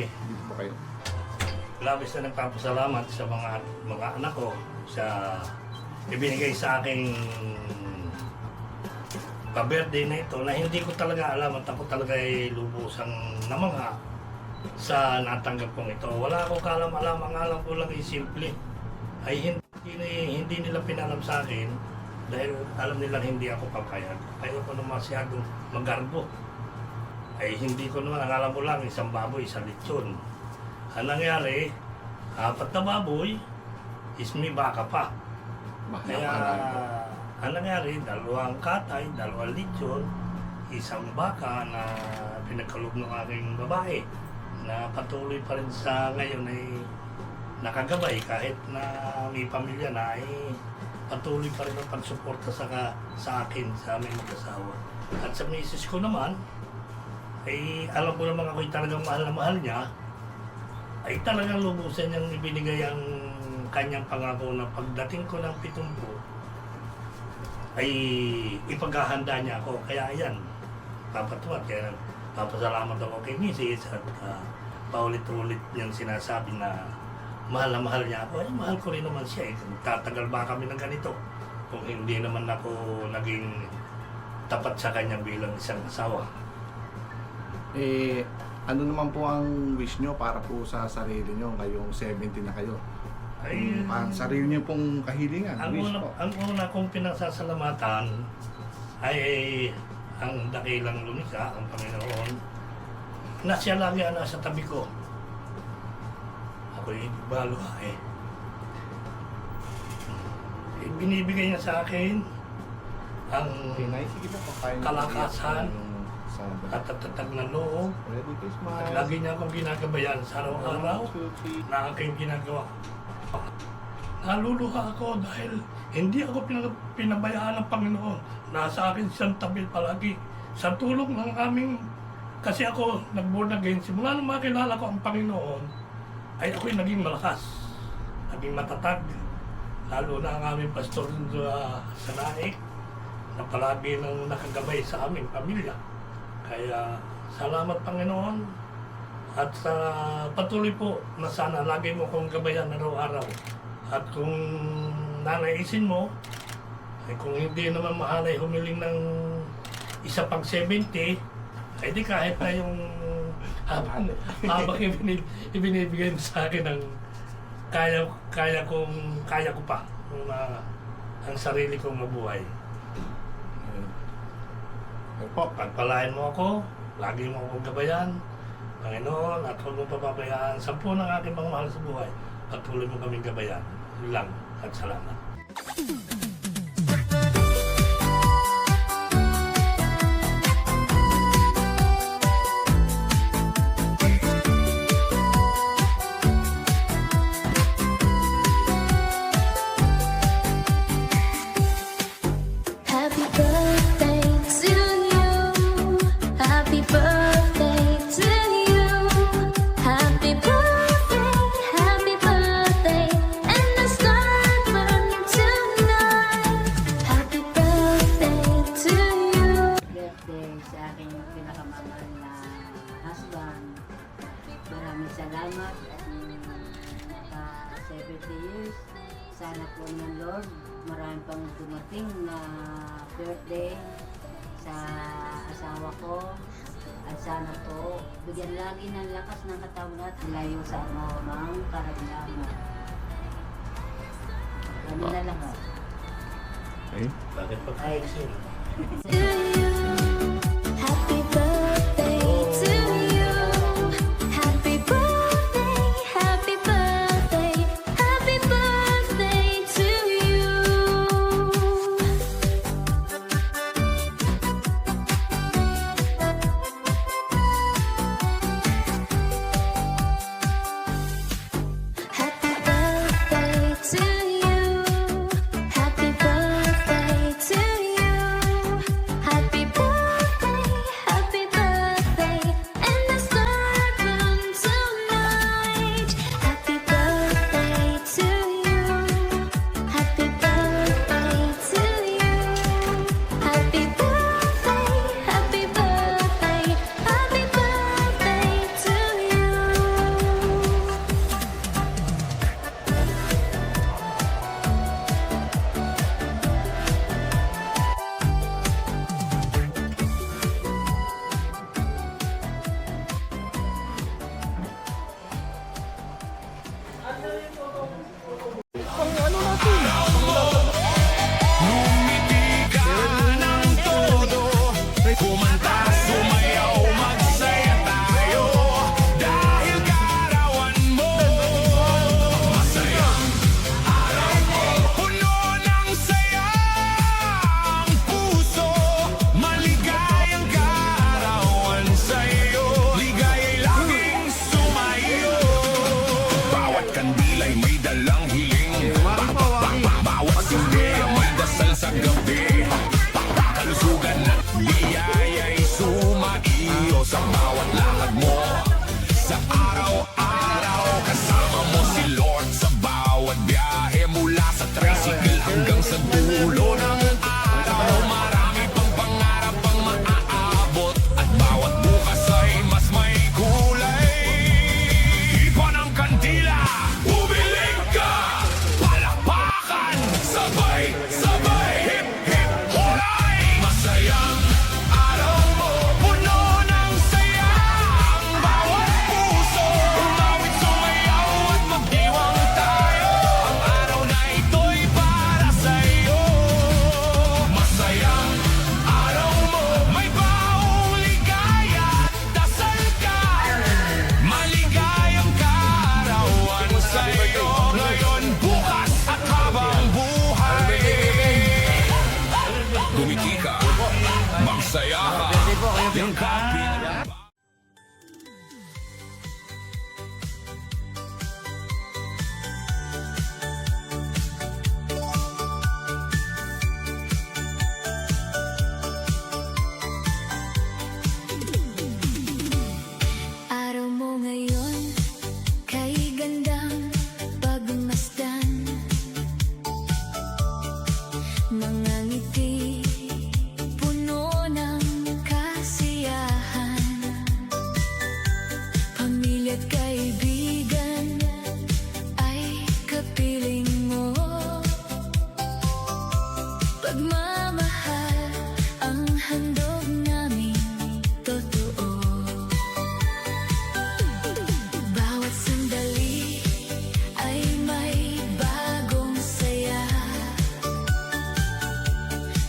Dito po kayo. labis na nagpapasalamat sa mga anak ko sa ibinigay sa aking pa-birthday na ito na hindi ko talaga alam at ako talaga ay lubusang namangha sa natanggap kong ito. Wala akong kalam-alam, ang alam ko lang ay simple. Ay hindi nila pinalam sa akin dahil alam nilang hindi ako papayag. Ayaw ko naman masyadong magarbo. Ay hindi ko naman, ang alam ko lang, isang baboy, isang lechon. Ang nangyari, 4 na baboy, is may baka pa. Kaya, ang nangyari, 2 katay, 2 lechon, isang baka na pinagkaloob ng aking babae na patuloy pa rin sa ngayon ay nakagabay kahit na may pamilya na ay patuloy pa rin ang pagsuporta sa akin, sa aming mag-asawa. At sa misis ko naman, ay alam ko naman ako'y talagang mahal na mahal niya, ay talagang lubusan niyang ibinigay ang kanyang pangako na pagdating ko ng 70 ay ipaghahanda niya ako. Kaya ayan, papatuwa, kaya papasalamat ako kay Mrs. at paulit-ulit niyang sinasabi na mahal niya ako. Ay, mahal ko rin naman siya. Tatagal ba kami ng ganito kung hindi naman ako naging tapat sa kanya bilang isang asawa? Ano naman po ang wish nyo para po sa sarili nyo ngayong 70 na kayo? Ay, Ang sarili nyo pong kahilingan, wish po. ang una kong pinagsasalamatan ay ang dakilang lumikha, ang Panginoon, na siya lagi ang nasa tabi ko. Ako'y baluhae. Binibigay niya sa akin ang Pinay, sige po, kakain kalakasan sa at tatatag na loob. Ready to smile. At lagi niya akong ginagabayan sa araw-araw na aking ginagawa. Naluluha ako dahil hindi ako pinabayaan ng Panginoon. Nasa akin siyang tabi palagi. Sa tulong ng aming, kasi ako nag-born again, simula nung makilala ko ang Panginoon, ay ako'y naging malakas, naging matatag. Lalo na ang aming pastor sa Naik, na palagi nang nakagabay sa aming pamilya. Kaya salamat Panginoon at patuloy po na sana lagi mo kong gabayan araw-araw. At kung nanaisin mo, ay kung hindi naman mahalay humiling ng isa pang 70, ay di kahit na yung habang ibinibigay mo sa akin ng kaya ko pa ang sarili kong mabuhay. Pagpalain mo ako, lagi mo akong gabayan, Panginoon, at huwag mo papabayaan 10 ng aking mga mahal sa buhay. Patuloy mo kaming gabayan. Yun lang, at salamat. Happy birthday to you. Happy birthday to you. Happy birthday, and the star burning tonight. Happy birthday to you. Birthday sa aking pinakamahal na husband. Maraming salamat at naka 70 years. Sana po ng Lord, marami pang dumating na birthday sa asawa ko. At sana po, bigyan lagi ng lakas ng katawan at layo sa anumang karamdaman. Kami na lang. Okay. Bakit pagkaiksin? To you. Happy birthday to you. Happy birthday, happy birthday, happy birthday to you. Happy birthday to you. Happy birthday to you. Happy Sumayaw, magsaya tayo dahil kaarawan mo. Masayang araw mo, puno ng saya ang puso. Maligayang kaarawan sa'yo, ligaya'y laging sumayo. Bawat kandila'y may dalang hiling, bawat sindi may dasal sa gabi. Kalusugan at biyaya'y sumaiyo sa bawat lakad mo. Sa araw-araw, kasama mo si Lord sa bawat biyahe. Mula sa tricycle hanggang sa dulo ng araw. Marami pang pangarap ang maaabot, at bawat bukas ay mas may kulay. Ipan ang kandila, bumiling ka, palakpakan, sabay-sabay, hip-hip, hulay. Masayang araw mo, puno ng saya ang bawat puso. Umawit, sumayaw at magdiwang tayo. Ang araw na ito'y para sa'yo. Masayang araw mo, may baong ligaya at dasal ka. Maligayang kaarawan sa'yo, ngayon, bukas at habang buhay. Gumiti ka, magsaya ka, yakapin. Araw mo ngayon, kay gandang pagmasdan. Mga ngiti, puno ng kasiyahan. Pamilya't kaibigan ay kapiling mo. Pagmamahal ang handog namin totoo. Bawat sandali ay may bagong saya.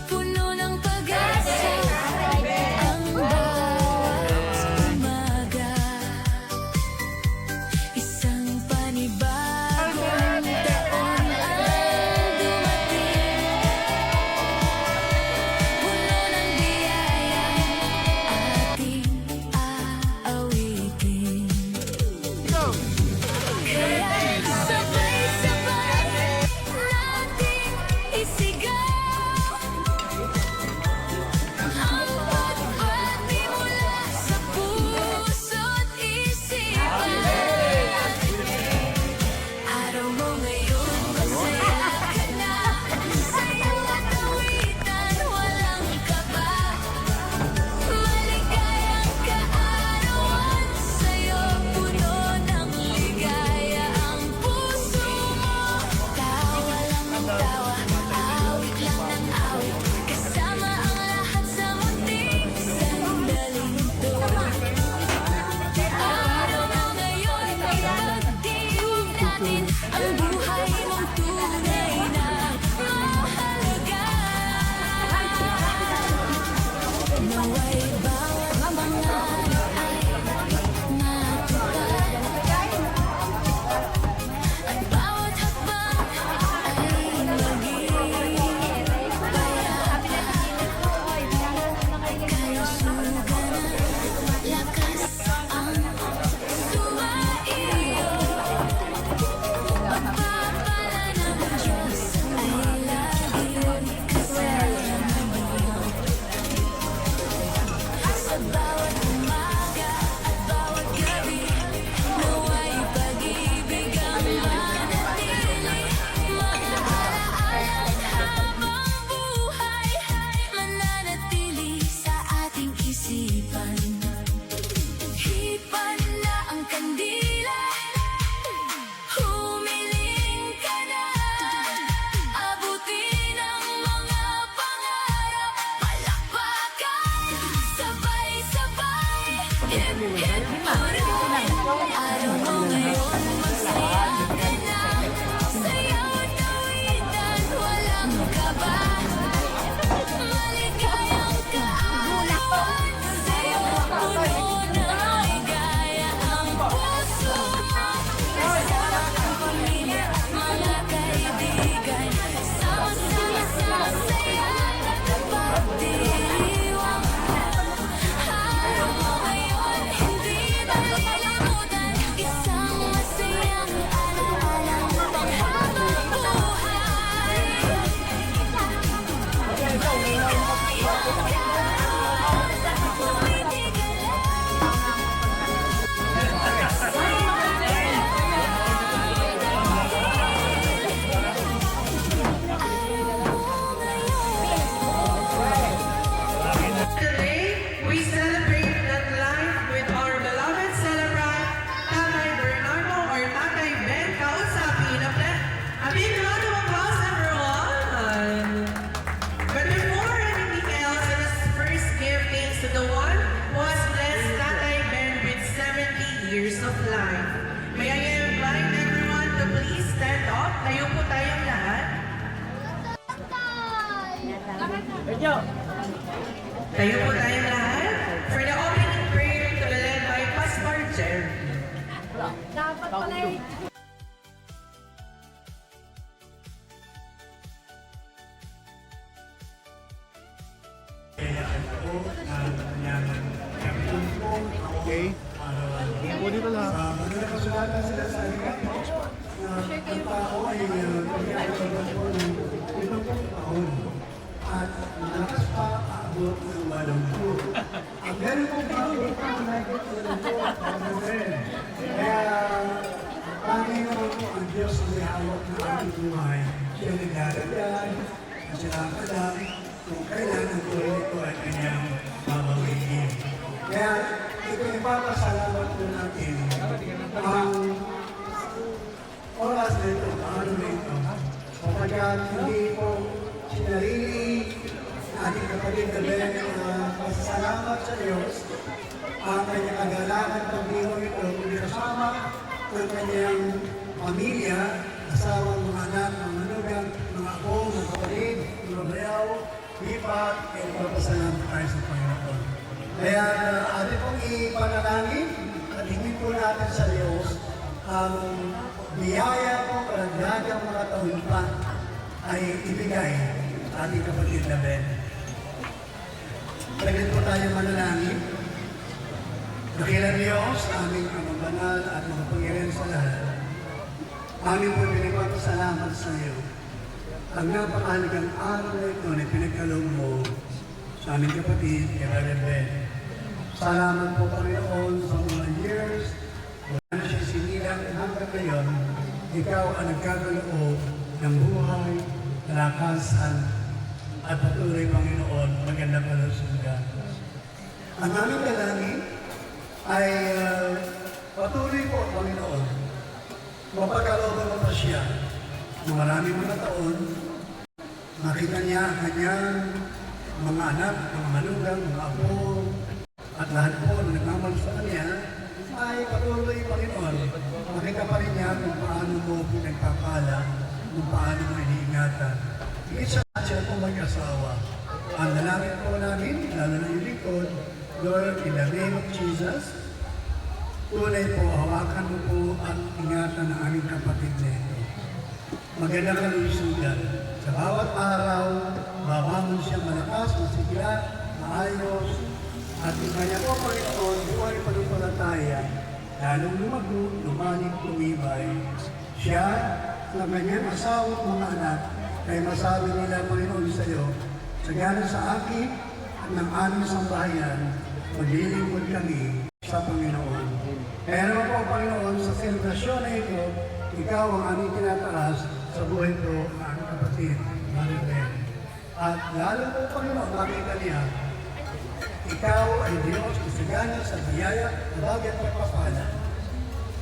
Puno ng pag-asa ang bawat umaga. Isang panibagong taon ang dumating. Puno ng biyaya ating aawitin. Kaya sabay-sabay nating isigaw ang pagbati mula sa puso't isipan. Araw mo ngayon, masaya ka na. Sayaw at awitan, walang kaba. Maligayang kaarawan sa'yo, puno ng ligaya ang puso mo. Tawa lang ng tawa, awit lang ng awit, kasama ang lahat sa munting sandaling to. Araw mo ngayon, ipagdiwang natin ang buhay mong tunay na mahalaga. Nawa'y bawat pangarap ay matupad, at bawat hakbang ay maging payapa. Kalusugan at lakas ang sumaiyo. Pagpapala ng Diyos ay laging kasama mo. Sa bawat umaga at bawat gabi, nawa'y pag-ibig ang manatili. Mga alaalang habang buhay, mananatili sa ating isipan. Hipan na ang kandila, humiling ka na. Abutin ang mga pangarap, palakpakan, sabay-sabay. Hip-hip, hooray! Araw mo ngayon, masaya ka na. Sayaw at awitan, walang kaba. Maligayang kaarawan years of life. May I invite everyone to please stand up. Tayo po tayong lahat. Tayo po tayong lahat for the opening prayer to be led by Pastor Jer. Okay? Po dito lang. At malakas pa aabot ng walong po. Ang meron pong pagod pa nakikita po ang rin. Kaya Panginoon po ang Diyos na may hawak ng ating buhay. Siya nagdaragyan at siya nakalang kung kailan ang buhay nito ay kanyang babawiin. Kaya ito ipapasalamat po natin ang oras na ito, ang ano na ito. Kapagkat hindi po sinarili ating kapatid na Ben pasasalamat sa Diyos ang kanyang kagalangan pag-iwan ito kundi kasama ng kanyang pamilya, asawa, mga anak, mga manugang, mga apo, mga kapatid, mga bayaw, lipat, ay papasalamat tayo sa Panginoon. Kaya atin pong ipanalangin at hingin po natin sa Diyos ang biyaya po karagdagang mga taon pa ay ibigay ating kapatid na Ben. Lagyan po tayo manalangin. Dakilang Diyos, aming amang banal at makapangyarihan sa lahat. Aming po pinagpapasalamat sa iyo. Ang napakahalagang araw na ito na pinagkaloob mo sa aming kapatid, kay Ben. Salamat po Panginoon sa mga years. Wala na siya sinilang hanggang ngayon. Ikaw ang nagkakaloob ng buhay, kalakasan, at patuloy, Panginoon, magandang kalusugan. Ang aming dalangin ay patuloy po, Panginoon, mapagkalooban mo pa siya ng maraming mga taon, makita niya ang kanyang mga anak, mga manugang, mga apo, at lahat po na nagmamahal sa kanya, ay patuloy, Panginoon, makita pa rin niya kung paano mo pinagpapala, kung paano mo iniingatan. Higit sa lahat sila po mag-asawa. Ang dalangin po namin, lalo na yung likod, Lord, in the name of Jesus, tunay po, hawakan mo po at ingatan ng aming kapatid na ito. Magandang kalusugan. Sa bawat araw, babangon siya malakas, masigla, maayos, at yung kanya po, Panginoon, buhay panumpalataya, lalong lumago, lumanig, tumibay. Siya, sa kanyang asawa at mga anak, kaya masabi nila, Panginoon, sa iyo, sagana sa akin at ng aming sambahayan, maglilingkod kami sa Panginoon. Kaya naman po, Panginoon, sa selebrasyon na ito, ikaw ang aming tinataas sa buhay ko ng aming kapatid, Maribel. At lalo po, Panginoon, makita niya, ikaw ay Diyos isagana sa biyaya na bagay at pagpapala.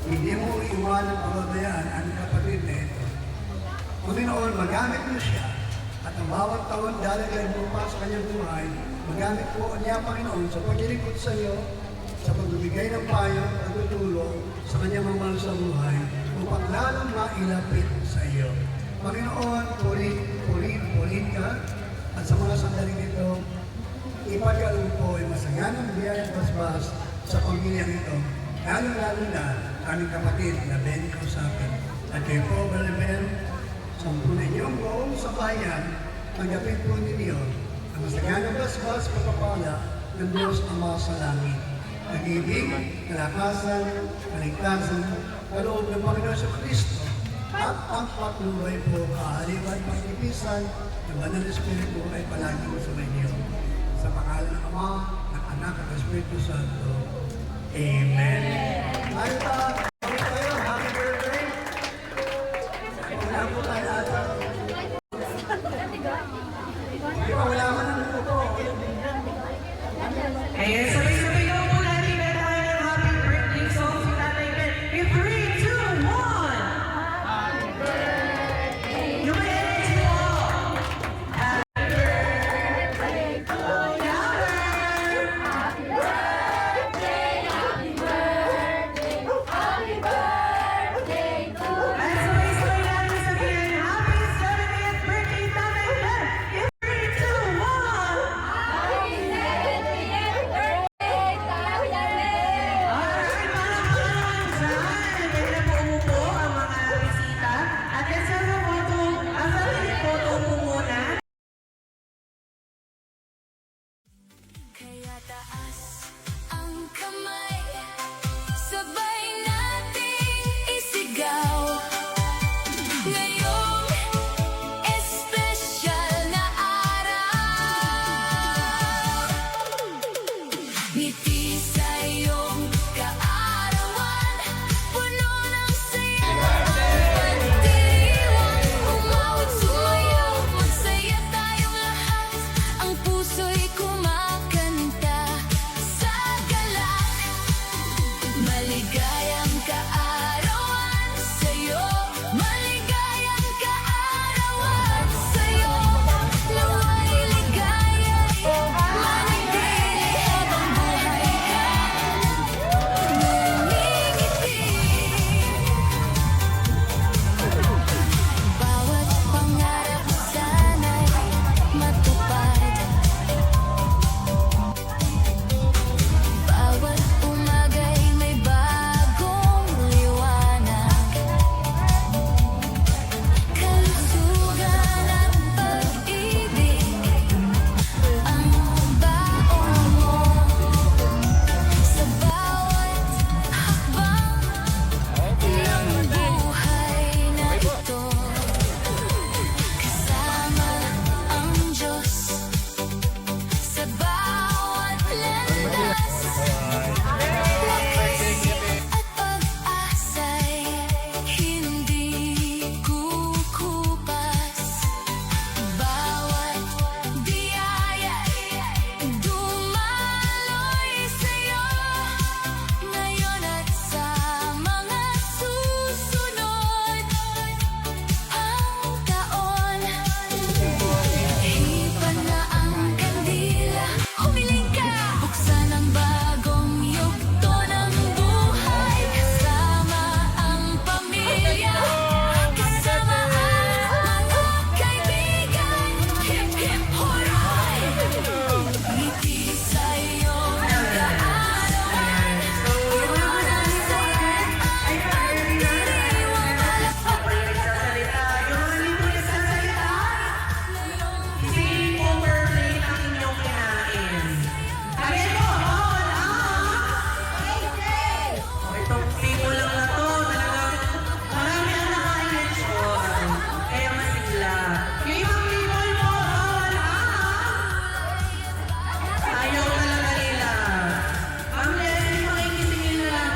Hindi mo iwanan ang pamamayaan ang kapatid na ito. Panginoon, magamit mo siya at ang bawat taon dalagay mo pa sa kanyang buhay, magamit po niya, Panginoon, sa paglilingkod sa iyo, sa pagbibigay ng payo at tutulong sa kanyang mamahal sa buhay, upang lalong mailapit sa iyo. Panginoon, pulit ka, at sa mga sandaling ito, ipagkaloob po ay masaganang biyayang basbas sa pamilyang ito, lalo na aming kapatid na Ben kausapin. At kayo po, Brother Ben, sampunin niyo ang buong sa bayan, tanggapin po ninyo ang masaganang basbas pagpapala ng Diyos Ama sa langit. Nag-ibig, kalakasan, kaligtasan, kaloob ng Panginoon sa Kristo, at ang patuloy po kaaliwan pagkipisan ng Banal na Espiritu ay palagi mo sa inyo. Sa pangalan ng Ama, ng Anak, at ng Espiritu Santo. Amen. Ay, tayo, happy birthday! Wala po tayo ata. Di ba, wala man ang ito po. Kaya sabay-sabay daw po natin na tayo ng happy birthday song si Tatay Ben. In 3, 2, 1! Happy birthday! You may end it all! Happy birthday to you! Happy birthday! Happy birthday! Ngiti sa iyong kaarawan, puno ng saya. Pagdiriwang, umawat, sumayaw, magsaya tayong lahat. Ang puso'y kumakanta sa galak. Maligayang kaarawan sa'yo, maligayang kaarawan sa'yo. Nawa'y ligaya, manatili habang buhay ka. Ngumingiti. Bawat pangarap sana'y matupad. Bawat umaga'y may bagong liwanag. Kalusugan at pag-ibig ang baon mo sa bawat hakbang ng buhay na ito. Kasama ang Diyos sa bawat landas. Lakas at pag-asa'y hindi kukupas. Bawat biyaya'y dumaloy sa'yo ngayon at sa mga susunod ang taon. Hipan na ang kandila, humiling ka, buksan ang bagong yugto ng buhay. Kasama ang pamilya, kasama ang mga kaibigan. Hip hip hooray! Ngiti sa iyong kaarawan, puno ng saya ang pagdiriwang. Nagsasalita, yung mga libo nagsasalita. Feeling overplay ang inyong kinain. Sabi mo, bawal itong people lang na to, talagang marami ang naka-eleksyon. Kaya masigla. Yung ibang people mo, bawal ayaw talaga nila. Ma'am Leslie, makikisingin na lang.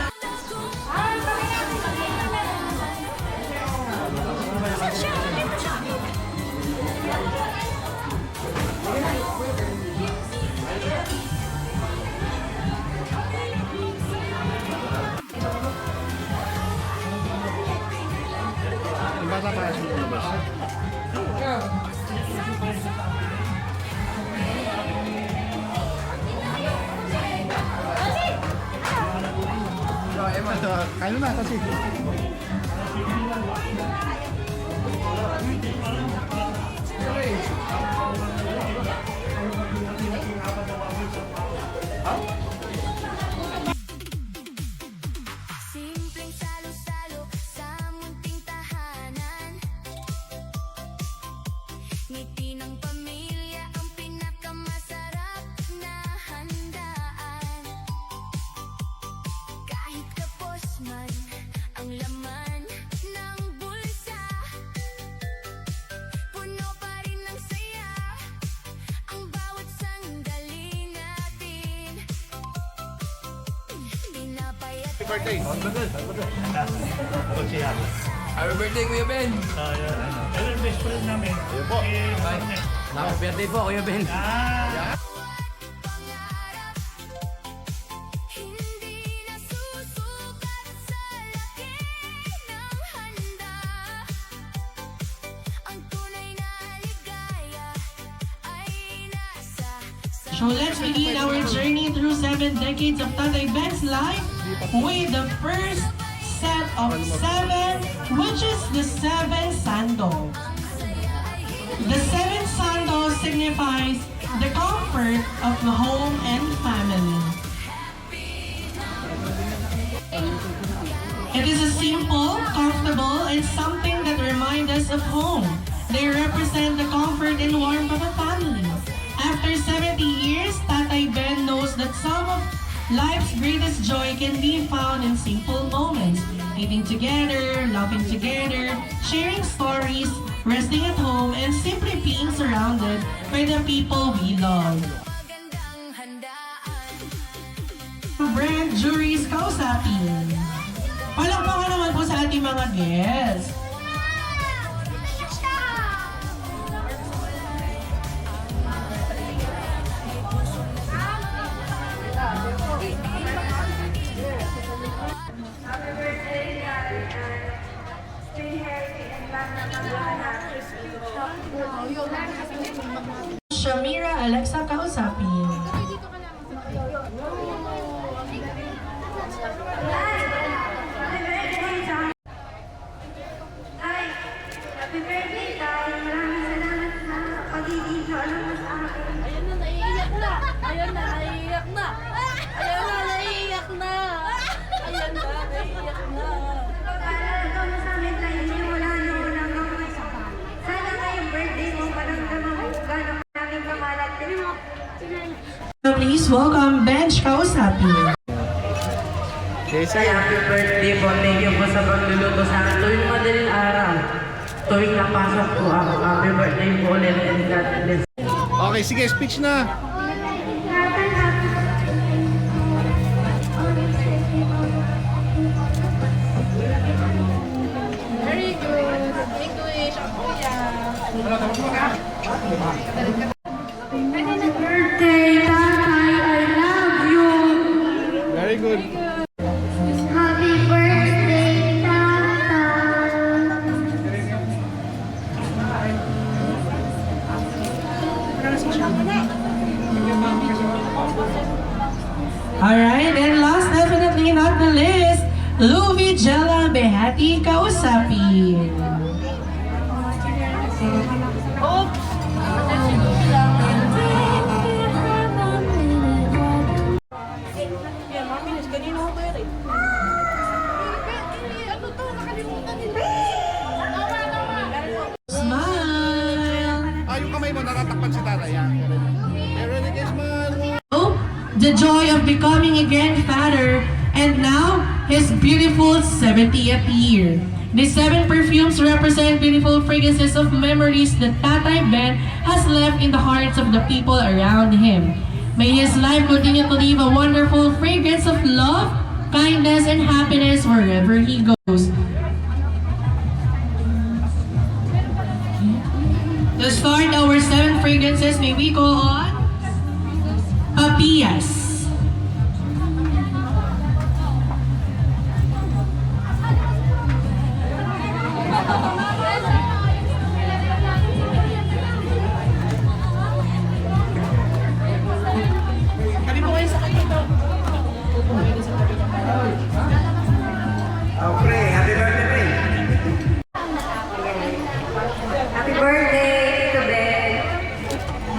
Kain na kasi. Simpleng salo-salo sa munting tahanan. Ngiti ng pamilya ang pinakamasarap na handaan. Kahit kapos man ang laman ng bulsa, puno pa rin ng saya ang bawat sandali natin. Tinapay at Birthday. O siya. Happy birthday, Kuya Ben! Ayun, best friend namin. Ayun po. Happy birthday po, Kuya Ben! pangarap, hindi nasusukat sa laki ng handa. Ang tunay na ligaya ay nasa So let's begin our journey through 7 decades of Tatay Ben's life with the first set of 7, which is the 7 sandals. The 7 sandals signifies the comfort of the home and family. It is a simple, comfortable, and something that reminds us of home. They represent the comfort and warmth of a family. After 70 years, Tatay Ben knows that some of life's greatest joy can be found in simple moments. Eating together, laughing together, sharing stories, resting at home, and simply being surrounded by the people we love. magandang handaan. juries kausapin. Palakpakan naman po sa ating mga guests. Shamira Alexa kausapin. Happy birthday, Tay! Maraming salamat sa pagiging solo mo sa akin. Ayun na, naiiyak na. Ayun na, naiiyak na. Ayun na, naiiyak na. Ayun na, naiiyak na. Pag-aalala mo sa amin, Tay, wala na walang gamay. Sana ngayong birthday mo, maramdaman mo kung gano'ng maraming kamalat. Please welcome Bench kausapin. Jason. Happy birthday po. Thank you po sa pagluluto sa akin. Tuwing madaling araw. Tuwing napasok po ako. Happy birthday po ulit. And God bless. Okay, sige, speech na. Very good. English, ang kuya. Birthday, Tatay, I love you! Very good. Happy birthday, Tatay! Alright, and last definitely not the least, Louie Jella Behati kausapin. Yan, maminis. Kanina ko ba yun? Ano to? Nakalimutan nila. Smile! Yung kamay mo, natatakpan si Tata. Yan. Ready, guys, smile. The joy of becoming again father, and now his beautiful 70th year. These 7 perfumes represent beautiful fragrances of memories that Tatay Ben has left in the hearts of the people around him. May his life continue to leave a wonderful fragrance of love, kindness, and happiness wherever he goes. To start our 7 fragrances, may we go on? Papias. Happy birthday, pre. Happy birthday, Tito Ben!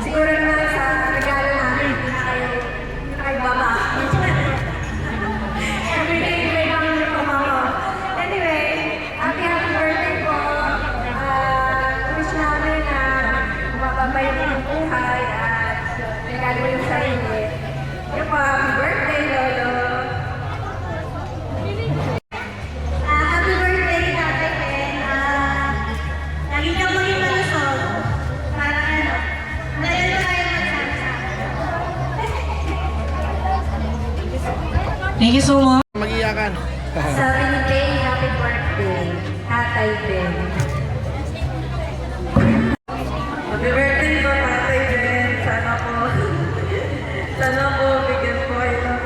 Siguro naman sa regalo namin, hindi na kayo baba. Every day, may namin na pumama. Anyway, happy birthday po. Wish namin na mapapay mo ang buhay at regalo yung sarili. Yung po, happy birthday, Lolo! Happy birthday, Tatay Ben! Lagi kang maging malusog. Para ano, dahil na tayo Thank you so much. Mag-iyakan. Sabi ni Kay, happy birthday, Tatay Ben. Happy birthday po, Tatay Ben. Sana po, bigyan po kayo ng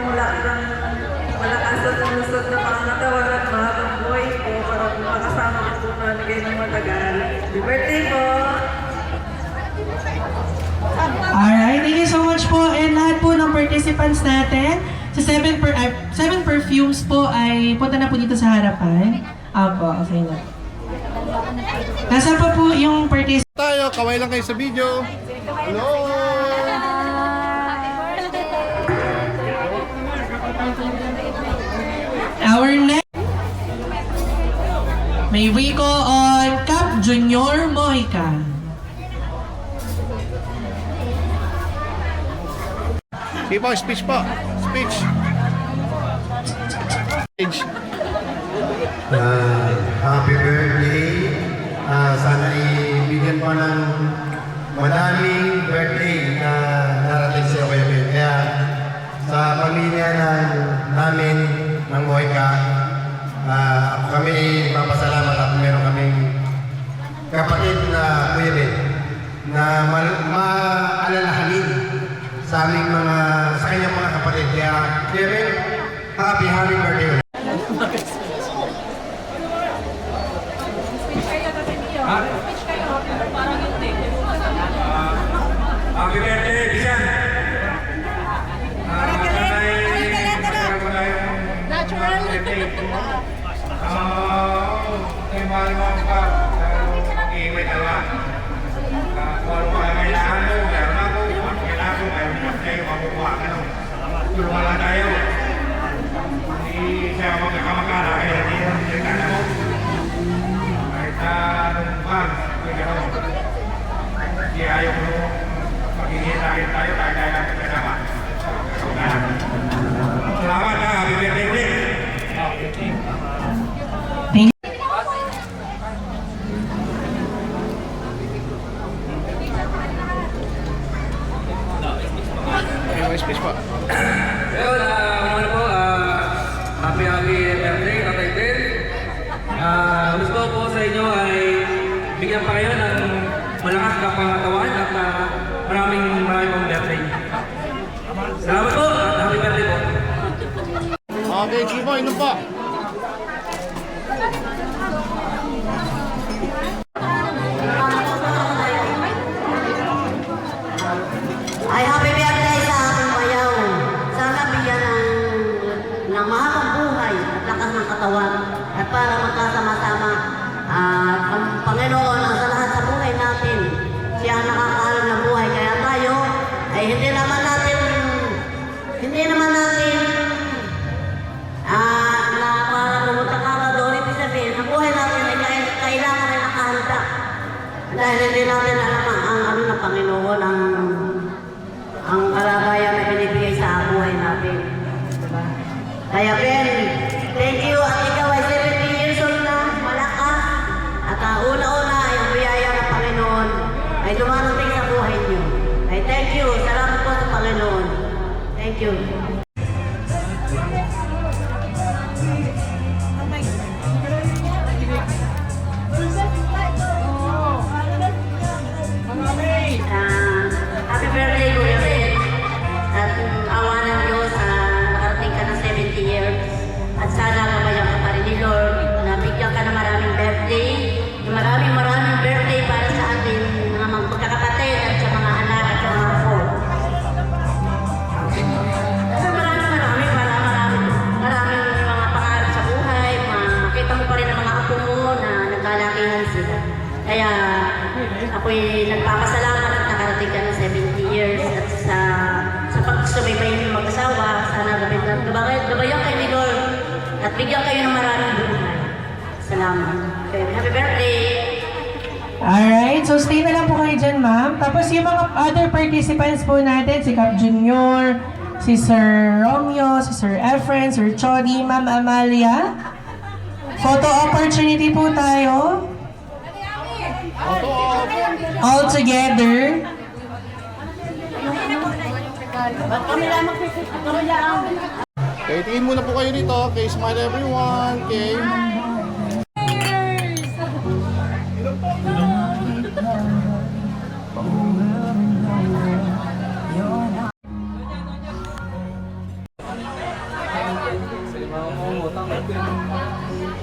malakas at umusod na pangatawan at mahabang buhay po para po makasama ko po namin kayo ng matagal. Happy birthday po! Alright, thank you so much po. And lahat po ng participants natin sa 7 perfumes po ay punta na po dito sa harapan. Apo, okay na. Nasaan pa po yung participants? Tayo, kaway lang kayo sa video. Hello! Our next, may we go on Cap Junior Mohican. Sige po, speech po. Speech. Speech. Happy birthday. Sana ibigyan pa ng madaming birthday na narating sa iyo, Kuya Ben. Kaya sa pamilya ng namin ng Moika. Ako kami nagpapasalamat at meron kaming kapatid na Kuya Ben na maalalahanin sa aming sa kanyang mga kapatid. Kaya Kuya Ben, happy birthday ulit. Happy birthday, Bisan! Natural. Kay mahal mo ang pa. Iiwit na lang. Kung ano pa kailangan mo, meron ako. Kung kailangan mo, meron mo kayo, makukuha ka nun. Tulungan lang tayo. Hindi siya magkakamagana, kaya hindi yung sinigana mo. Kahit na bang, hindi ayaw mo magiging tayo, tayo natin kasama. Salamat na, happy birthday ulit. Well, una po, happy birthday, Tatay Ben. Gusto ko po sa inyo ay bigyan pa kayo ng malakas na pangatawan at maraming pang birthday. Salamat po at happy birthday po. Okay, Chibo, inom po. Ay, happy birthday sa aking bayaw. Sana bigyan ng mahabang buhay at lakas ng katawan at para magkasama-sama. Ang Panginoon ang sa lahat sa buhay natin. Siya ang nakakaalam ng buhay. Kaya tayo ay hindi naman natin na para pumunta ka na doon. Ibig sabihin, ang buhay natin ay kailangan rin nakahanda. Dahil hindi natin alam ang ano ng Panginoon, ang kalagayan na binibigay sa buhay natin. Diba? Kaya Ben, thank you. At ikaw ay 70 years old na, malakas. At una-una ay ang biyaya ng Panginoon ay dumarating sa buhay niyo. Ay thank you. Salamat po sa Panginoon. Thank you. Happy birthday, Kuya Ben. At awa ng Diyos, nakarating ka ng 70 years. At sana gabayan ka pa rin ni Lord. Nabigyan ka ng maraming birthday. Maraming birthday para sa ating mga magkakapatid at sa mga anak at sa mga apo. Maraming mga pangarap sa buhay. Makita mo pa rin ang mga apo mo na nagkalakihan sila. Kaya ako'y nagpapasalamat at nakarating ka ng 70 years at sa pagsubaybay ng mag-asawa, sana gabayan kayo ni Lord at bigyan kayo ng maraming buhay. Salamat. Happy birthday! Alright, so stay na lang po kayo dyan, ma'am. Tapos yung mga other participants po natin, si Cap Junior, si Sir Romeo, si Sir Efren, Sir Chody, Ma'am Amalia. Photo opportunity po tayo. All together. Okay, tingin muna po kayo dito. Okay, smile everyone. Okay.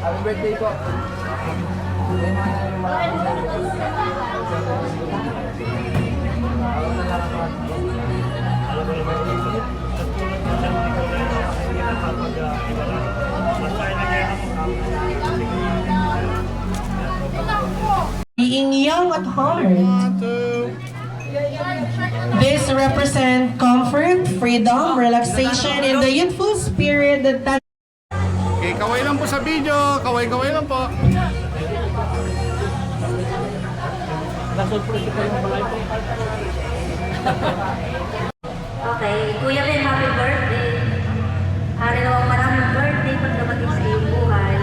Happy birthday po. Being young at heart. This represents comfort, freedom, relaxation, and the youthful spirit that Okay, kaway lang po sa video. Kaway lang po. Okay, Kuya Ben, happy birthday. Hari nawang maraming birthday pag dumating sa iyong buhay.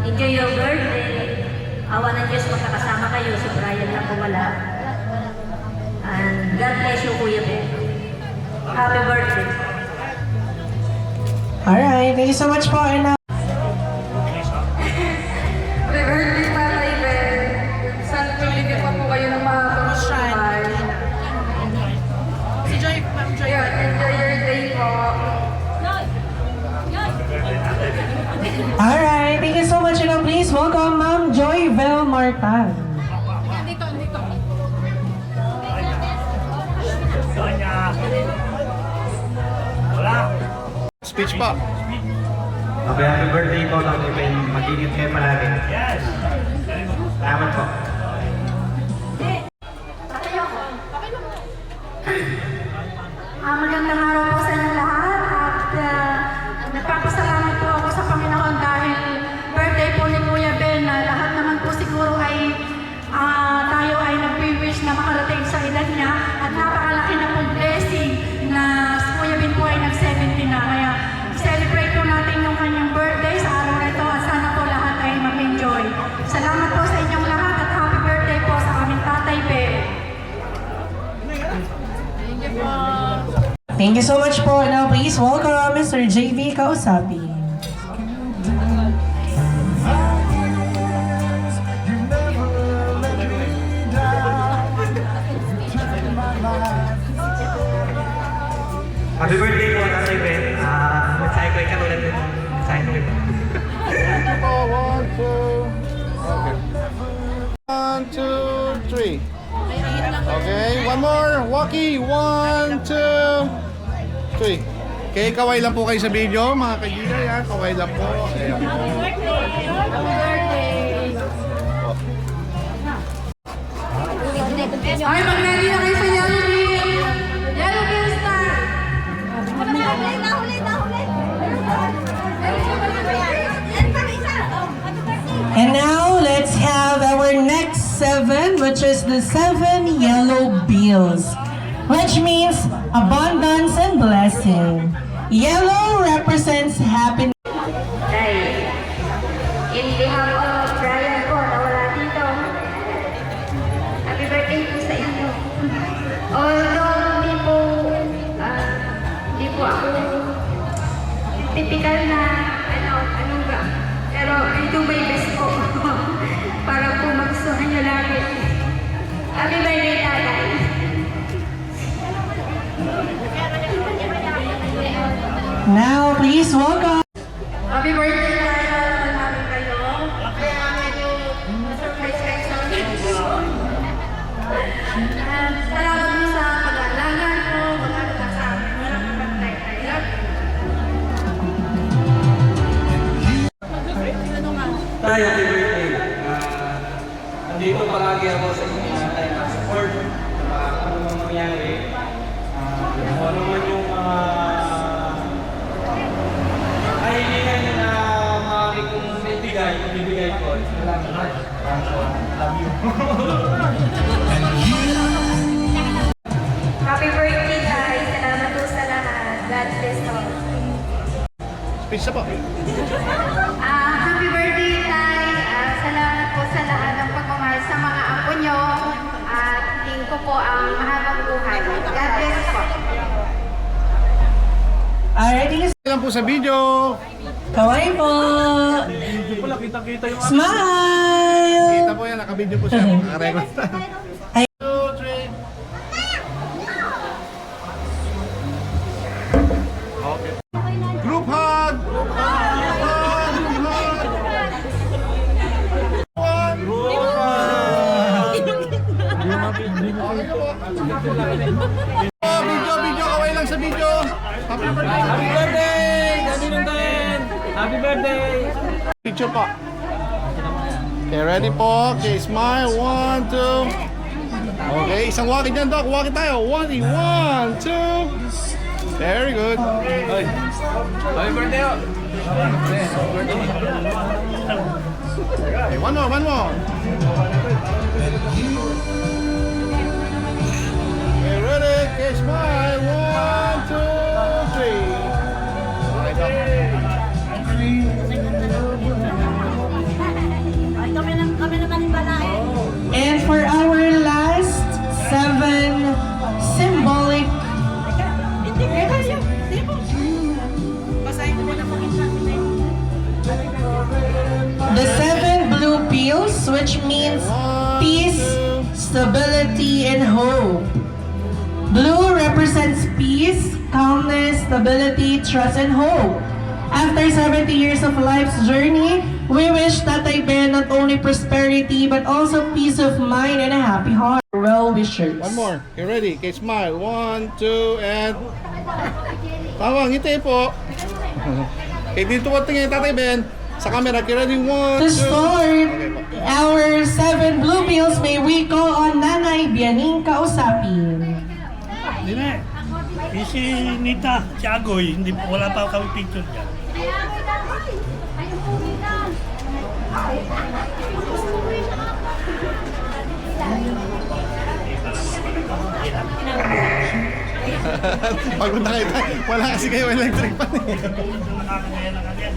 Enjoy your birthday. Awa ng Diyos magkakasama kayo. Si Brian lang wala. And God bless you, Kuya Ben. Happy birthday. Alright, thank you so much po. And Happy birthday, Tatay Ben. Sana tumigil pa po kayo ng mahabang buhay. Si Joy, Ma'am Joy. Yeah, enjoy your day po. alright, thank you so much. And please welcome Ma'am Joy Vel Martan. Dito. Kanya. Wala. Speech pa. Okay, happy birthday po, Tatay Ben. Mag-ingat kayo palagi. Yes. Salamat po. Magandang araw po sa inyong lahat at nagpapasalamat po ako sa Panginoon dahil birthday po ni Kuya Ben na lahat naman po siguro ay tayo ay nag-wish na makarating sa edad niya at napakalaki na pong blessing na si Kuya Ben po ay nag-70 na. Kaya celebrate po natin yung kanyang birthday sa araw na ito at sana po lahat ay mag-enjoy. Salamat po sa inyong lahat at happy birthday po sa aming Tatay Ben. Thank you so much po. Now please welcome Mr. JV Kausapi. Happy birthday po, Tatay Ben. Mensahe ko ikaw ulit. Mensahe ko ito. One, two, three. Okay, one more. Walkie. 1, 2, 3. Okay, kaway lang po kayo sa video, mga kaibigan. Yan, kaway lang po. Ayan po. Ay, mag-ready na kayo sa Yellow Bill! Yellow Bill Star! And now let's have our next 7, which is the 7 yellow bills, which means abundance and blessing. Yellow represents happiness. In behalf of Brian po, na wala dito, happy birthday po sa inyo. Although hindi po ako typical na ano ba, pero I do my best po para po magustuhan nyo lagi. Happy birthday, Tatay. Now please welcome. Happy birthday tayo namin kayo. Kaya medyo surprise kayo sa akin. Salamat mo sa pag-aalaga ko, pag-aalaga sa akin. Walang pag-try tayo. Tayo, happy birthday. Andito palagi ako sa inyo tayo support. Ano mang mangyari. Kung ano man yung kahilingan nyo na maaari kong ibigay ko. Salamat. Love you. Happy birthday tayo. Salamat po sa lahat. God bless all. Speech na po. Happy birthday tayo. Salamat po sa lahat ng pagmamahal sa mga apo nyo. At tingin ko po ang mahabang buhay. God bless po. Alright, thank you. Lang po sa video. Kaway po. Smile. Kita po yan, naka-video po siya. Naka-record. Ay. 2, 3. Okay. Group hug! Group hug! Group hug! Group hug! Video, kaway lang sa video. Happy birthday! Happy birthday! Happy birthday! Happy birthday! Picture po. Okay, ready po. Okay, smile. 1, 2. Okay, isang walkie dyan, Doc. Walkie tayo. 1, 2. Very good. Happy birthday! Okay, one more. Okay, ready. Okay, smile. 1, 2, 3. Okay, Doc. And for our last 7 symbolic. Basahin mo na po. Bills, which means peace, stability, and hope. Blue represents peace, calmness, stability, trust, and hope. After 70 years of life's journey, we wish Tatay Ben not only prosperity but also peace of mind and a happy heart. Well wishers. One more. You ready? Okay, smile. 1, 2, and... Tama, ngiti po. Okay, dito ko tingin Tatay Ben. Sa camera, okay, ready? 1, 2... To start Okay po. our 7 blue bills, may we call on Nanay Bianing kausapin. Hindi na. Si Nita, si Agoy, hindi, wala pa kami picture dyan. Pagod na kayo. Wala kasi kayo electric pan eh. Nakakagaya na kagad.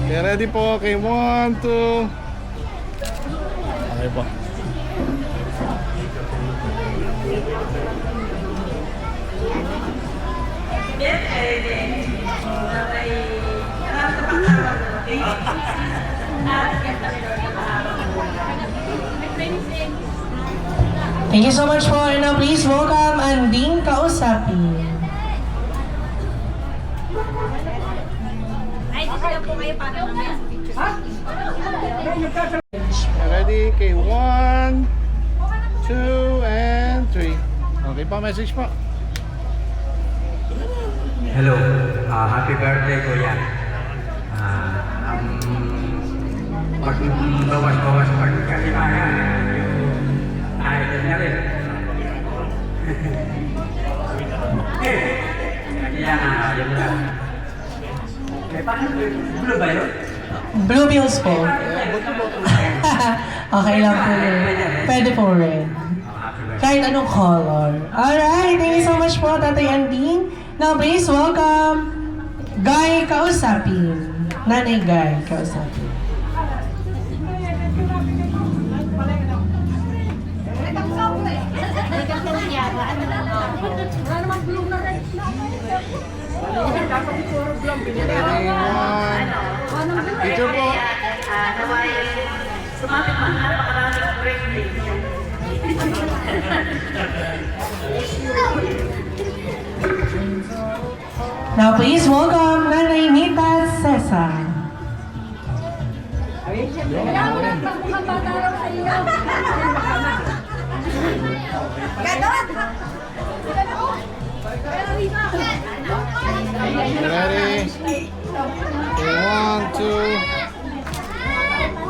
Okay, ready po. Okay, 1, 2... Okay po. Thank you so much po. And now please welcome Anding kausapin. Ay, dito lang po kayo para mamaya. Ready? Okay, 1, 2, and 3. Okay pa, message pa. Hello, happy birthday Kuya. Pag-bawas-bawas pagkasimayan, yung idol niya rin. Kaya yun lang. Paano blue ba yun? Blue bills po. Okay lang po yun. Pwede po red. Kahit anong color. Alright, thank you so much po, Tatay Anding. Now please welcome Guy kausapin. Nanay Guy kausapin. Picture po. Naway, sumapit pa napakaraming birthday. Now please welcome Nanay Nita Cesar. Ready? Okay, 1, 2...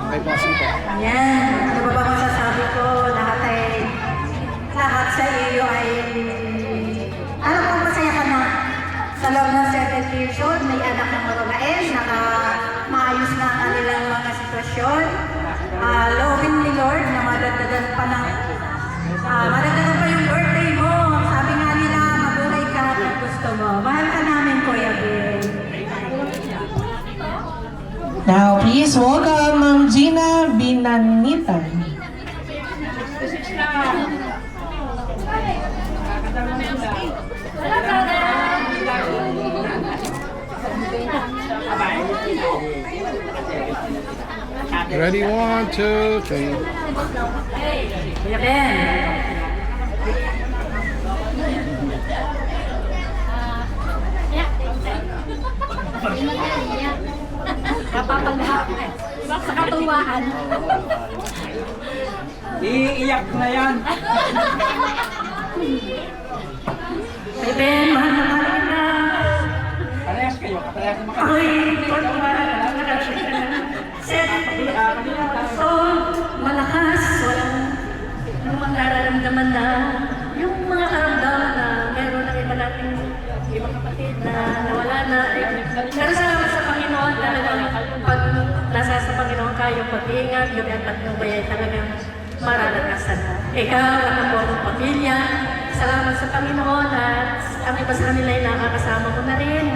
Okay, passing po. Yan, ano ba ba masasabi ko? Lahat sa iyo ay, alam ko masaya ka na. Sa loob ng 7 years old, may anak ng mababae, maayos na ang kanilang mga sitwasyon. Loobin ni Lord na madagdagan pa yung birthday mo. Sabi nga nila, mabuhay ka at gusto mo. Mahal ka namin, Kuya Ben. Now please welcome Ma'am Gina Binanitan. Ready? 1, 2, 3. Kuya Ben. Napapagha. Sa katuwaan. Iiyak na yan. Kuya Ben, mahal na mahal kita. Parehas kayo, parehas naman kayo. Ako'y so, malakas, walang anumang nararamdaman na yung mga karamdaman na meron ng iba nating ibang kapatid na nawala na. Pero salamat sa Panginoon talagang pag nasa sa Panginoon kayo, pag-iingat, yung patnubay ay talagang mararanasan na. Ikaw at ang buong pamilya, salamat sa Panginoon at ang iba sa kanila ay nakakasama ko na rin.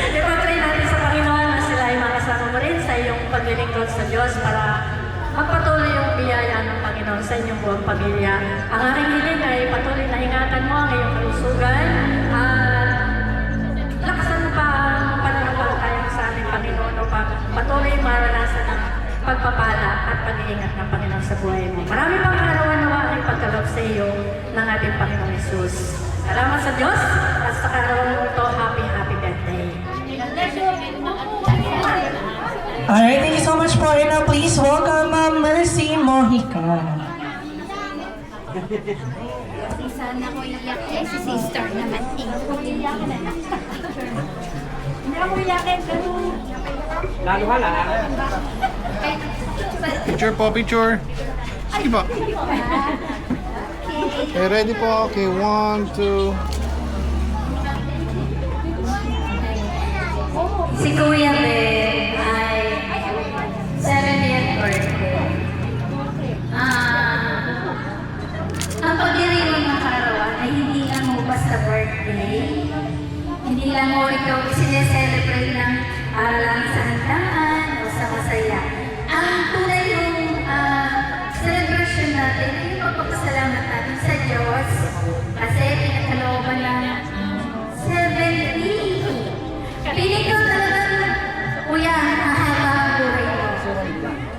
Ipag-pray natin sa Panginoon na sila ay makasama mo rin sa iyong paglilingkod sa Diyos para magpatuloy yung biyaya ng Panginoon sa inyong buong pamilya. Ang aking hiling ay patuloy na ingatan mo ang iyong kalusugan at lakasan mo pa ang pananampalataya sa aming Panginoon upang patuloy maranasan ang pagpapala at pag-iingat ng Panginoon sa buhay mo. Marami pang karawan nawa ang pagkaloob sa iyo ng ating Panginoong Yesus. Salamat sa Diyos at sa karawan mo ito, happy birthday. Alright, thank you so much po. And now please welcome Ma'am Mercy Mojica. Sana ko iyak eh, si sister naman eh. Hindi ako iyakin, pero... Lalo hala. Picture po, picture. Sige po. Okay, ready po. Okay, 1, 2. Si Kuya Ben ay 70th birthday. Ang pagdiriwang ng karawan ay hindi lang mo basta birthday. Hindi lang mo ikaw sineselebrate ng lang sa handaan o sa masaya. Ang tunay yung celebration natin ay yung pagpapasalamat natin sa Diyos kasi pinakalooban ng 70. Piling ko talagang, kuya, mahaba ang buhay mo.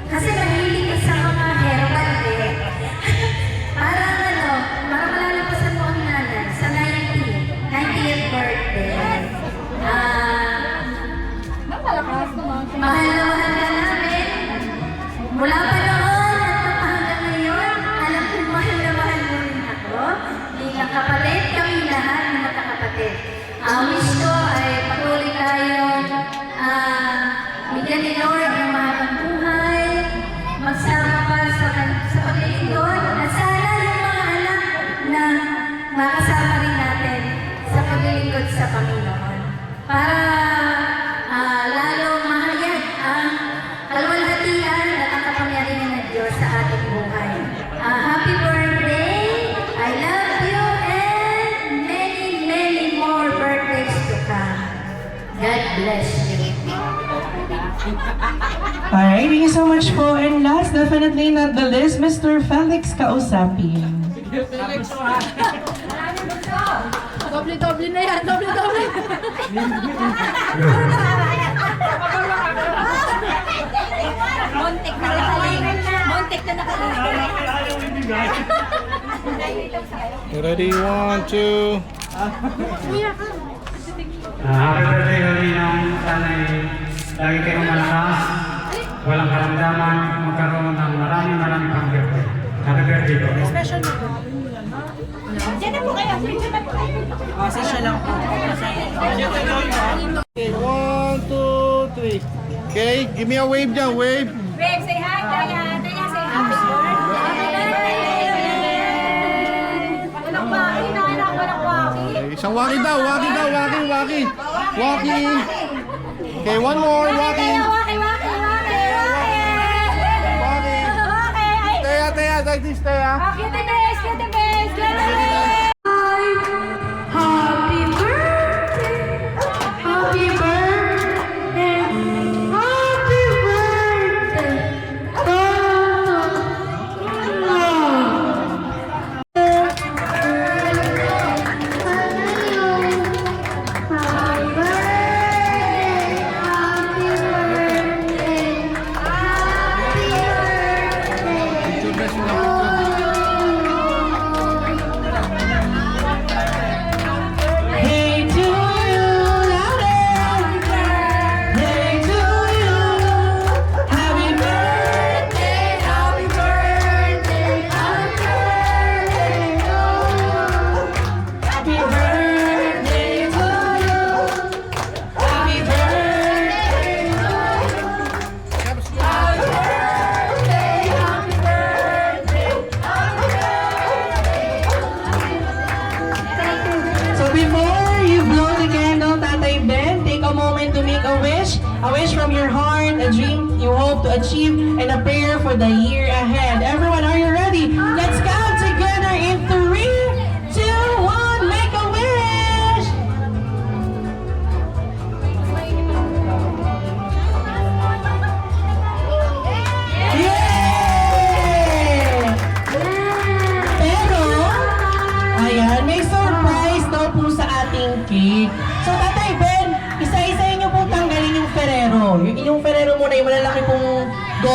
Kasi mahilig ka sa mga herbal eh. Parang malalapasan mo ang nanay sa 90th birthday. Mahal na mahal ka namin. Mula pa noon at hanggang ngayon, alam kong mahal na mahal mo rin ako. Bilang kapatid, kami lahat ng magkakapatid. Wish ko ay patuloy tayong bigyan ni Lord ng mahabang buhay, magsama pa sa paglilingkod, at sana yung mga anak na makasama rin natin sa paglilingkod sa Panginoon. Para lalong mahayag ang kalwalhatian at ang kapangyarihan ng Diyos sa ating buhay. Happy birthday! I love you and many more birthdays to come. God bless you. Alright, thank you so much po. And last, definitely not the least, Mr. Felix Kausapin. Doble-doble na yan, doble-doble. Montek na nakalingan na. Montek na nakalingan. Ayaw ibigay. Ready, 1, 2. Happy birthday, Kalinong. Sana'y lagi kayong malakas, walang karamdaman, magkaroon ng maraming pang birthday. Happy birthday po. Diyan na po kayo. Diyan na po kayo. Kasi siya lang po. Okay, 1, 2, 3. Okay, give me a wave dyan, wave. Babe, say hi, Daya. Daya, say happy birthday. Walang waki na, anak. Walang waki. Okay, isang waki daw, waki. Waki. Okay, one more, waki. Waki. Teya, like this, Teya. Cute face, cute face, cute face. Happy birthday, happy birthday, happy birthday, Two best mo lang. Hey to you, hey to you, happy birthday, happy birthday, happy birthday to you, happy birthday to So before you blow the candle, Tatay Ben, take a moment to make a wish from your heart, a dream you hope to achieve, and a prayer for the year ahead. Everyone, are you ready? Let's count together in 3, 2, 1, make a wish! Yay!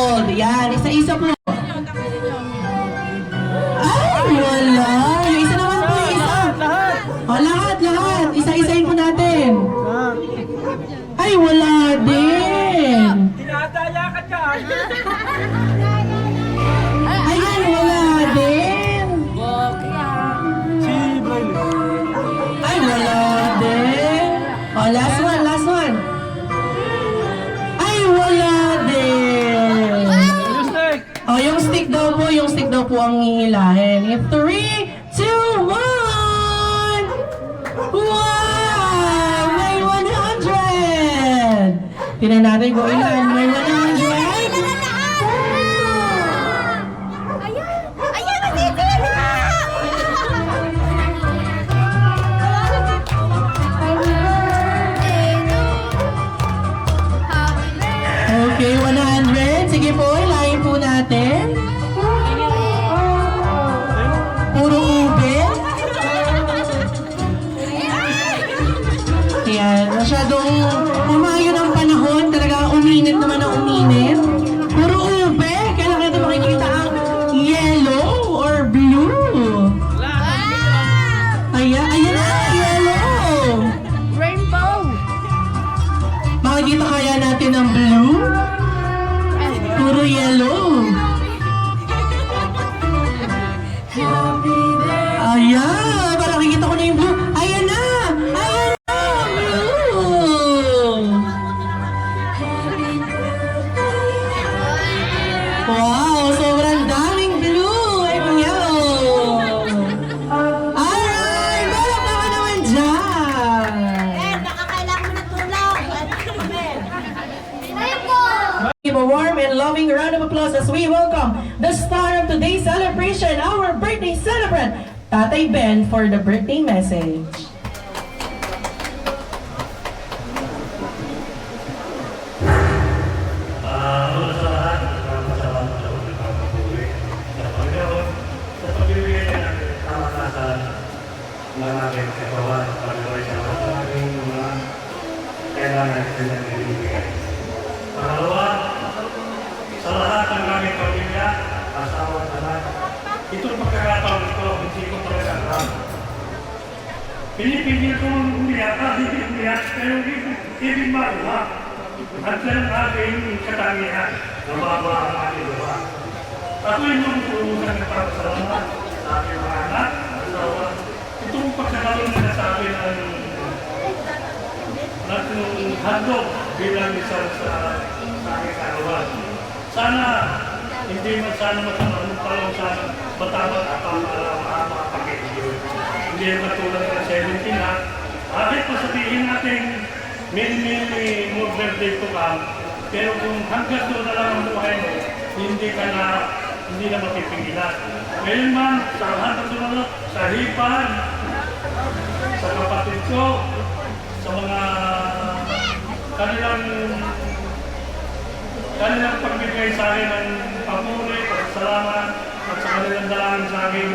gold. Yan, isa-isa po. Ay, wala. Yung isa naman po, yung isa. Lahat. Isa-isahin po natin. Ay, wala din. Ayan, wala din. Ay, wala din. Last one. Ay, wala din. Yung stick daw po ang hihilahin. In 3, 2, 1! Wow! May 100! Tingnan natin kung ilan. May 100. Ayan, natitira! Okay, 100. Sige po, ilayin po natin. Puro ube. Ayan, masyadong umayo ng panahon. Talaga uminit naman ang uminit. Puro ube. Kailangan natin makikita ang yellow or blue. Ayan na, yellow. Rainbow. Makikita kaya natin ang blue? Puro yellow. Ayan, parang nakikita ko na yung blue. Ayan na, blue. Wow, sobrang daming blue. Ay, yellow. Alright, balak naman dyan. Nakakailangan mo ng tulong. Give a warm and loving round of applause as we welcome the star of today's celebration, our birthday celebrant, Tatay Ben, for the birthday message. Una sa lahat, salamat sa ulit ng pag-uwi. Sa Panginoon, sa pagbibigay niya ng kamatasan ng aking katawan, pag-uwi sa aking mga kailangan niya ibibigay. Pangalawa, sa lahat ng aming pamilya, asawa at anak, itong pagkakataon ito, hindi ko talaga alam. Pinipigil ko umiyak, hindi umiyak, pero ibig maluha. At yan ang aking katangian, nababa ang aking luha. Ako yung magpupungan ng pagkasalamat sa aking mga anak, asawa. Itong pagkakaroon na sa akin ng handog bilang isa sa aking katawan. Sana, hindi man sana matanong pa lang sana matamat at ang pag-ibig. Hindi yung katulad ng 17 na, kahit pasabihin natin many more birthday to come, pero kung hanggang doon na lang ang buhay mo, hindi na mapipigilan. Ngayon man, sa lahat ng sumunod, sa hipan, sa kapatid ko, sa mga kanilang pagbigay sa akin ng papuri, pasalamat, at sa kanilang dalangin sa akin,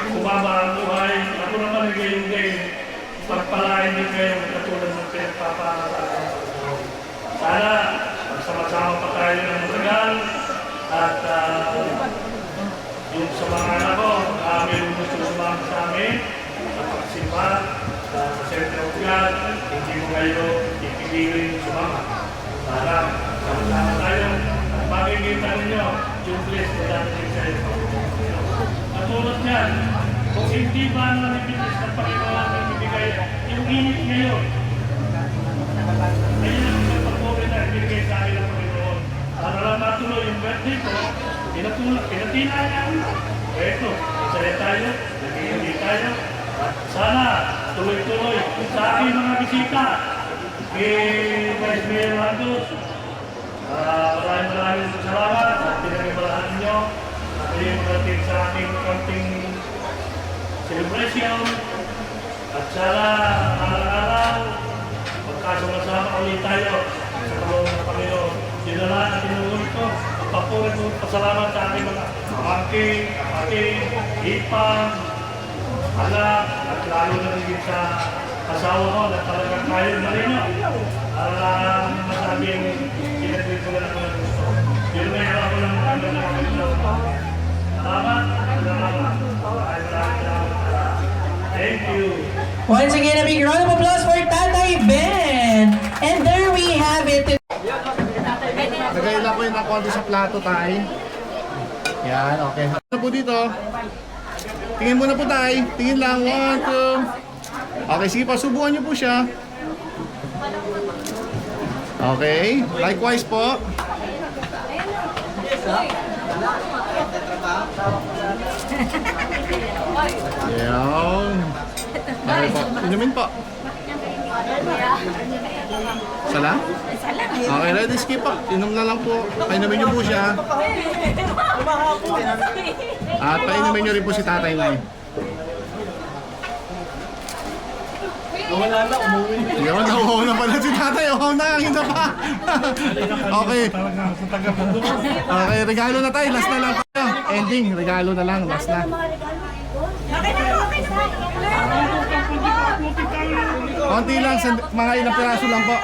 kumaba ang buhay. Ako naman gayon din, pagpalain din kayo katulad ng pinagpapala sa akin. Sana, magsama-sama pa tayo ng matagal, at yung sa mga anak ko, amin gusto sumama sa amin, sa pagsimba, sa Center of God, hindi mo kayo ipigilin sumama. Sana, sama-sama tayo, at makikita ninyo yung place na dati sa'yo. Katulad niyan, kung hindi ba nanibigis ng Panginoon ang ibigay, yung init ngayon, ayun ang isang pagpuri na ibigay sa akin ng Panginoon. Para lang matuloy yung birthday ko, pinatina niya. Eto, masaya tayo, nag-iindi tayo. At sana, tuloy-tuloy sa aking mga bisita. Kay Vice Mayor Randos, maraming salamat at pinagibalahan ninyo. At ayun magating sa aking kaunting celebration. At sana, araw-araw, magkasama-sama ulit tayo sa tulong ng Panginoon. Dinala at tinuloy ko. Papuri ko pasalamat sa ating mga pamangkin, kapatid, ipang, anak, at lalo na rin sa asawa ko na talagang kayo na rin nyo. Para masabing pinagbibulan ako ng gusto. Yun may alam ko lang salamat. Thank you. Once again, a big round of applause for Tatay Ben. And there we have it. Lagay lang ko yung nakonti sa plato tayo. Yan, okay. Ano po dito? Tingin muna po tayo. Tingin lang. 1, 2. Okay, sige pa. Subukan nyo po siya. Okay. Likewise po. Yan. Okay po. Inumin po. Sala? Okay, ready, skip po. Inom na lang po. Painumin nyo po siya. At painumin nyo rin po si Tatay Nay. Wala na, umuwi. Yun, nauho na pala si Tatay. Oo na, ang isa pa. Okay. Talagang sa taga-pundo. Okay, regalo na tayo. Last na lang tayo. Ending, regalo na lang. Last na. Konti lang, mga ilang piraso lang po.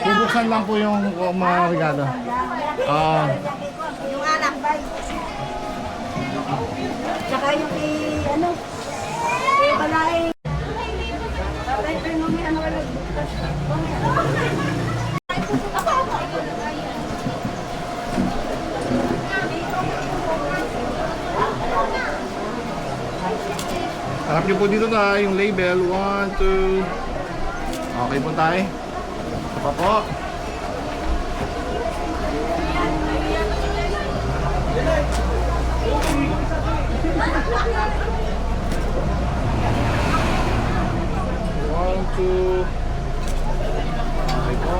Bubuksan lang po yung mga regalo. Yung anak, bye. Tsaka yung ano, balay. Tatay, pero may ano ka lang. Harap niyo po dito tayo, yung label. 1, 2. Okay po tayo. Ito pa po. One, two. Okay po.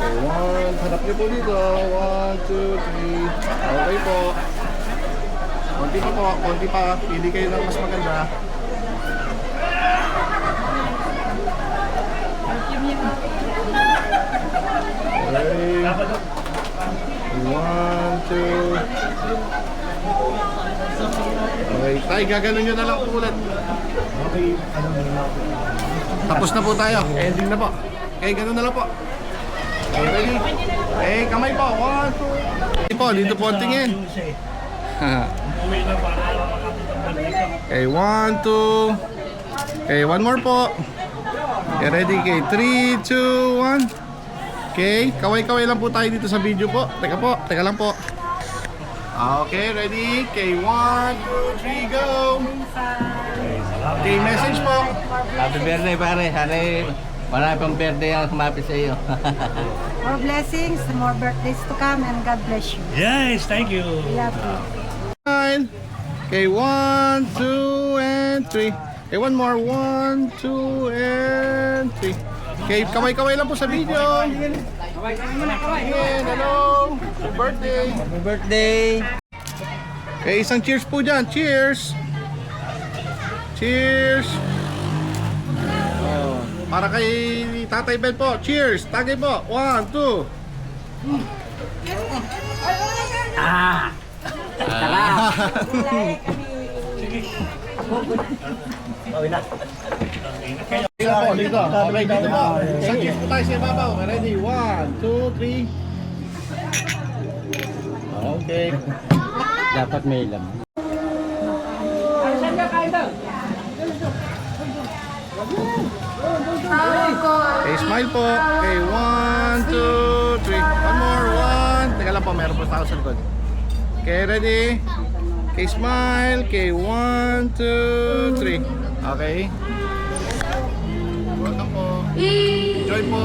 Okay, one. Harap niyo po dito. 1, 2, 3. Okay po. Konti pa po. Konti pa. Pili kayo ng mas maganda. Okay. 1, 2. Okay, tayo gaganon nyo na lang po ulit. Okay, tapos na po tayo. Ending na po. Okay, ganun na lang po. Okay, ready? Okay, kamay po. 1, 2. Po, dito po ang tingin. Umuwi na para makapitang dito. Okay, 1, 2. Okay, one more po. Okay, ready? Okay, 3, 2, 1. Okay, kaway-kaway lang po tayo dito sa video po. Teka lang po. Okay, ready? Okay, 1, 2, 3, go! Okay, message po. Happy birthday pare, hari marami pang birthday ang kumapit sa iyo. More blessings, more birthdays to come, and God bless you. Yes, thank you. Love you. Fine. Okay, 1, 2, and 3. Okay, one more. 1, 2, and 3. Okay, kaway-kaway lang po sa video. Again, hello. Happy birthday. Happy birthday. Okay, isang cheers po dyan. Cheers. Cheers. Oh, para kay Tatay Ben po. Cheers. Tagay po. 1, 2. Dito po, dito. Okay, dito po. Isang cheers po tayo sa ibabaw. Ready? 1, 2, 3. Okay. Dapat may ilam. Okay, smile po. Okay, 1, 2, 3. One more. 1. Teka lang po, meron po tao sa likod. Okay, ready? Okay, smile. Okay, 1, 2, 3. Okay. Welcome po. Enjoy po.